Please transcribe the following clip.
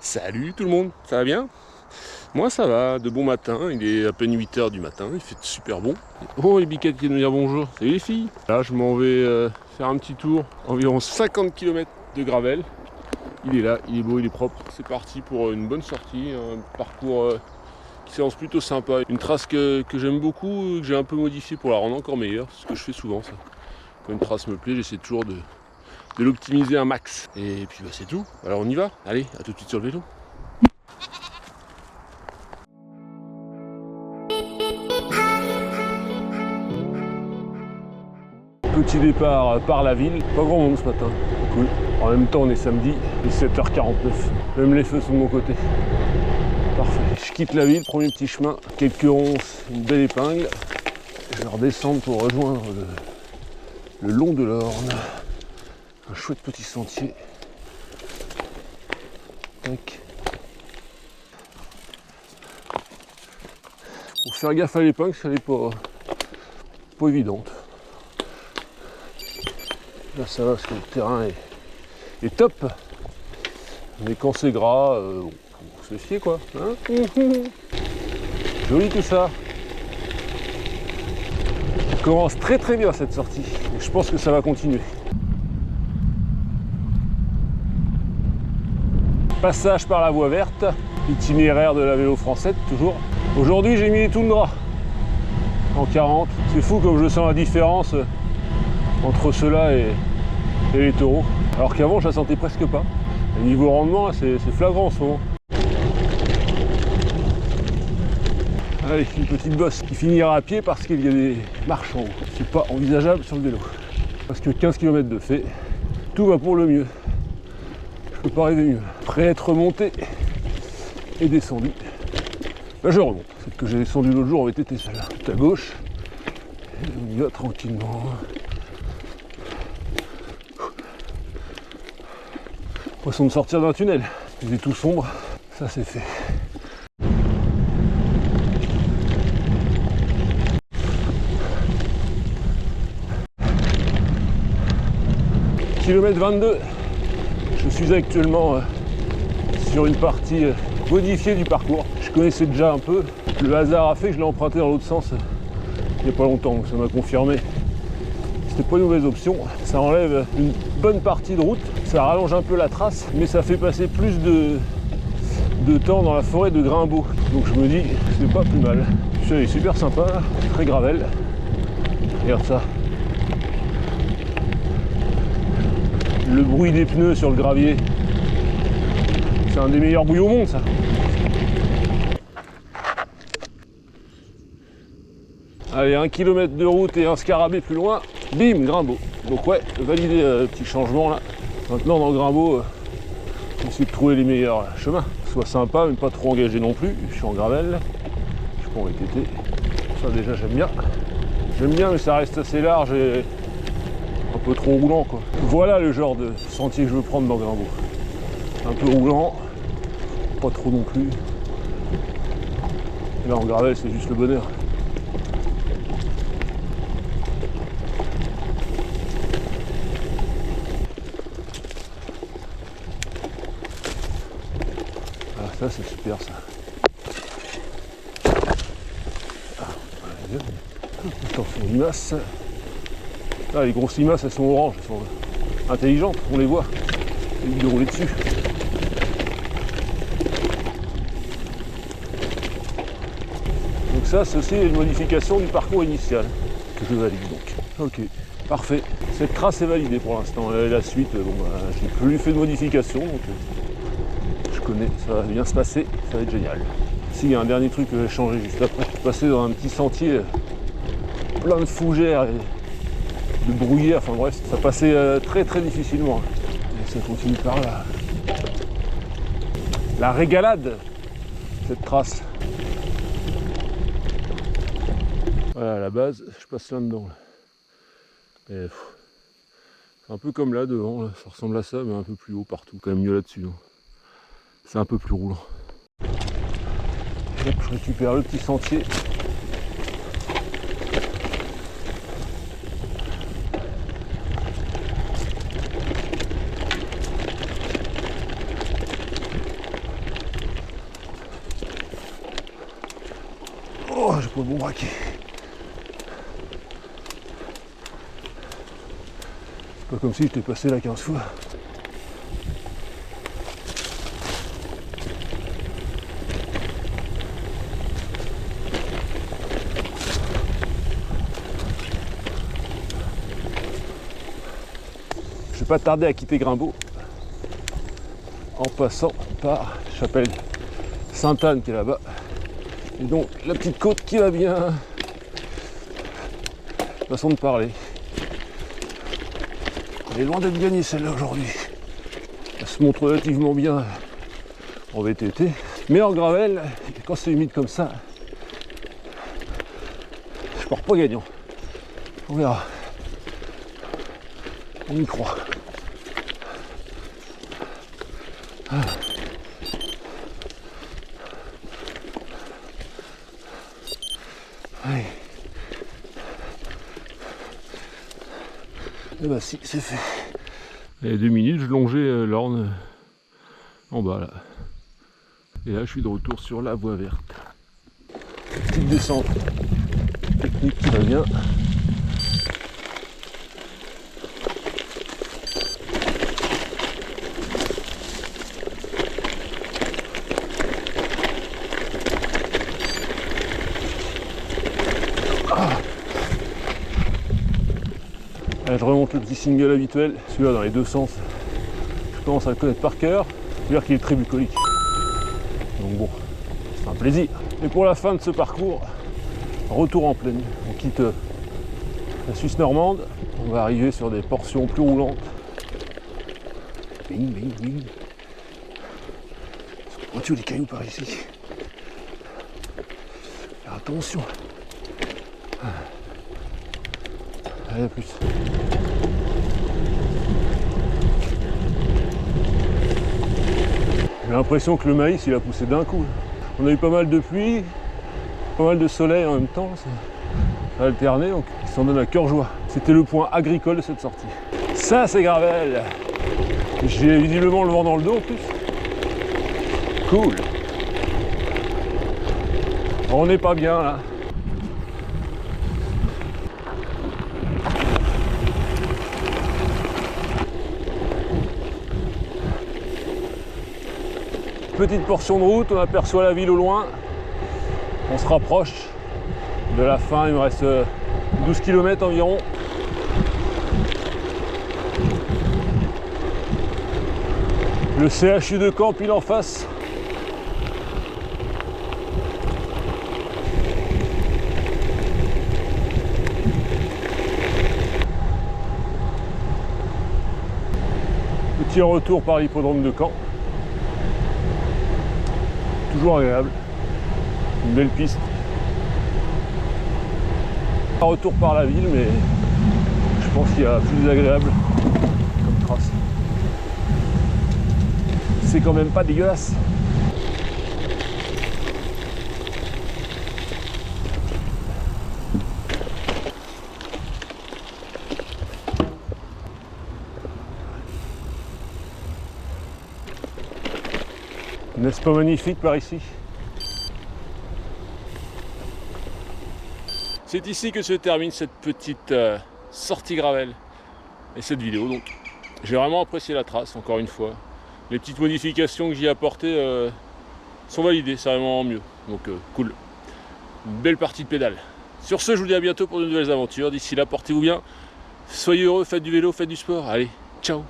Salut tout le monde, ça va bien? Moi ça va, de bon matin, il est à peine 8 h du matin, il fait super bon. Oh les biquettes qui viennent me dire bonjour, salut les filles. Là je m'en vais faire un petit tour, environ 50 km de gravel. Il est là, il est beau, il est propre. C'est parti pour une bonne sortie, un parcours qui s'annonce plutôt sympa. Une trace que j'aime beaucoup, que j'ai un peu modifiée pour la rendre encore meilleure, c'est ce que je fais souvent ça. Quand une trace me plaît, j'essaie toujours de l'optimiser un max. Et puis bah, c'est tout, alors on y va, allez, à tout de suite sur le vélo. Petit départ par la ville, pas grand monde ce matin, cool. En même temps on est samedi, il est 7h49, même les feux sont de mon côté. Parfait, je quitte la ville, premier petit chemin, quelques ronces, une belle épingle. Je vais redescendre pour rejoindre le long de l'Orne. Un chouette petit sentier. Tac. Pour faire gaffe à l'épingle, ça n'est pas évidente. Là ça va parce que le terrain est top. Mais quand c'est gras, faut se fier quoi. Hein. Joli tout ça. On commence très très bien cette sortie. Et je pense que ça va continuer. Passage par la voie verte, itinéraire de la vélo française toujours. Aujourd'hui j'ai mis les Toundra en 40. C'est fou comme je sens la différence entre ceux-là et les taureaux. Alors qu'avant je la sentais presque pas. Et niveau rendement c'est flagrant en ce moment. Allez, une petite bosse qui finira à pied parce qu'il y a des marches en haut. C'est pas envisageable sur le vélo. Parce que 15 km de fait, tout va pour le mieux. Je peux pas rêver mieux. Après être remonté et descendu, ben je remonte. Celle que j'ai descendu l'autre jour avait été celle-là, tout à gauche. Et on y va tranquillement. Façon de sortir d'un tunnel. Il est tout sombre, ça c'est fait. Kilomètre 22. Je suis actuellement sur une partie modifiée du parcours. Je connaissais déjà un peu. Le hasard a fait que je l'ai emprunté dans l'autre sens il n'y a pas longtemps, donc ça m'a confirmé. C'était pas une mauvaise option. Ça enlève une bonne partie de route, ça rallonge un peu la trace, mais ça fait passer plus de temps dans la forêt de Grimbaud. Donc je me dis, c'est pas plus mal. Ça est super sympa, très gravel. Regarde ça. Le bruit des pneus sur le gravier. C'est un des meilleurs bruits au monde ça. Allez, 1 km de route et un scarabée plus loin. Bim, Grimbaud. Donc ouais, validé petit changement là. Maintenant dans Grimbaud, j'essaie de trouver les meilleurs chemins. Soit sympa, mais pas trop engagé non plus. Je suis en gravel. Je suis pas en VTT. Ça déjà j'aime bien. J'aime bien mais ça reste assez large et un peu trop roulant quoi. Voilà le genre de sentier que je veux prendre dans Grimbaud. Un peu roulant, pas trop non plus. Et là en gravel c'est juste le bonheur. Ah ça c'est super ça. Attention limaces. Ah les grosses limaces elles sont oranges, elles sont intelligentes, on les voit. Il de rouler dessus. Donc ça c'est aussi une modification du parcours initial que je valide donc. Ok, parfait. Cette trace est validée pour l'instant. La suite, bon bah, j'ai plus fait de modification donc je connais, ça va bien se passer, ça va être génial. Si, il y a un dernier truc que j'ai changé juste après. Je suis passé dans un petit sentier plein de fougères et de bruyère, enfin bref, ça passait très très difficilement. Et ça continue par là. La régalade, cette trace. Voilà, à la base, je passe là-dedans. C'est un peu comme là devant, là. Ça ressemble à ça, mais un peu plus haut partout. Quand même mieux là-dessus. Hein. C'est un peu plus roulant. Hop, je récupère le petit sentier. Oh, j'ai pas le bon braquet. C'est pas comme si j'étais passé là 15 fois. Je vais pas tarder à quitter Grimbaud en passant par Chapelle Sainte-Anne qui est là-bas. Et donc la petite côte qui va bien. Façon de parler. Elle est loin d'être gagnée celle-là aujourd'hui. Elle se montre relativement bien en VTT. Mais en gravel, quand c'est humide comme ça, je pars pas gagnant. On verra. On y croit. Ah. Allez. Et bah si, c'est fait. Il y a 2 minutes, je longeais l'Orne en bas là. Et là, je suis de retour sur la voie verte. Petite descente technique qui va bien. Allez, je remonte le petit single habituel, celui-là dans les deux sens. Je commence à le connaître par cœur, c'est-à-dire qu'il est très bucolique. Donc bon, c'est un plaisir. Et pour la fin de ce parcours, retour en plaine. On quitte la Suisse normande, on va arriver sur des portions plus roulantes. Bing, bing, bing. Vois-tu les cailloux par ici? Faire attention. Allez, à plus. J'ai l'impression que le maïs il a poussé d'un coup. On a eu pas mal de pluie, pas mal de soleil en même temps, ça a alterné, donc il s'en donne à cœur joie. C'était le point agricole de cette sortie. Ça c'est Gravel. J'ai visiblement le vent dans le dos en plus. Cool. On n'est pas bien là. Petite portion de route, on aperçoit la ville au loin. On se rapproche de la fin, il me reste 12 km environ. Le CHU de Caen pile en face. Petit retour par l'hippodrome de Caen. Toujours agréable. Une belle piste. Un retour par la ville, mais je pense qu'il y a plus agréable comme trace. C'est quand même pas dégueulasse. N'est-ce pas magnifique par ici? C'est ici que se termine cette petite sortie gravel et cette vidéo. Donc, j'ai vraiment apprécié la trace, encore une fois. Les petites modifications que j'y ai apportées sont validées, c'est vraiment mieux. Donc, cool. Une belle partie de pédale. Sur ce, je vous dis à bientôt pour de nouvelles aventures. D'ici là, portez-vous bien. Soyez heureux, faites du vélo, faites du sport. Allez, ciao!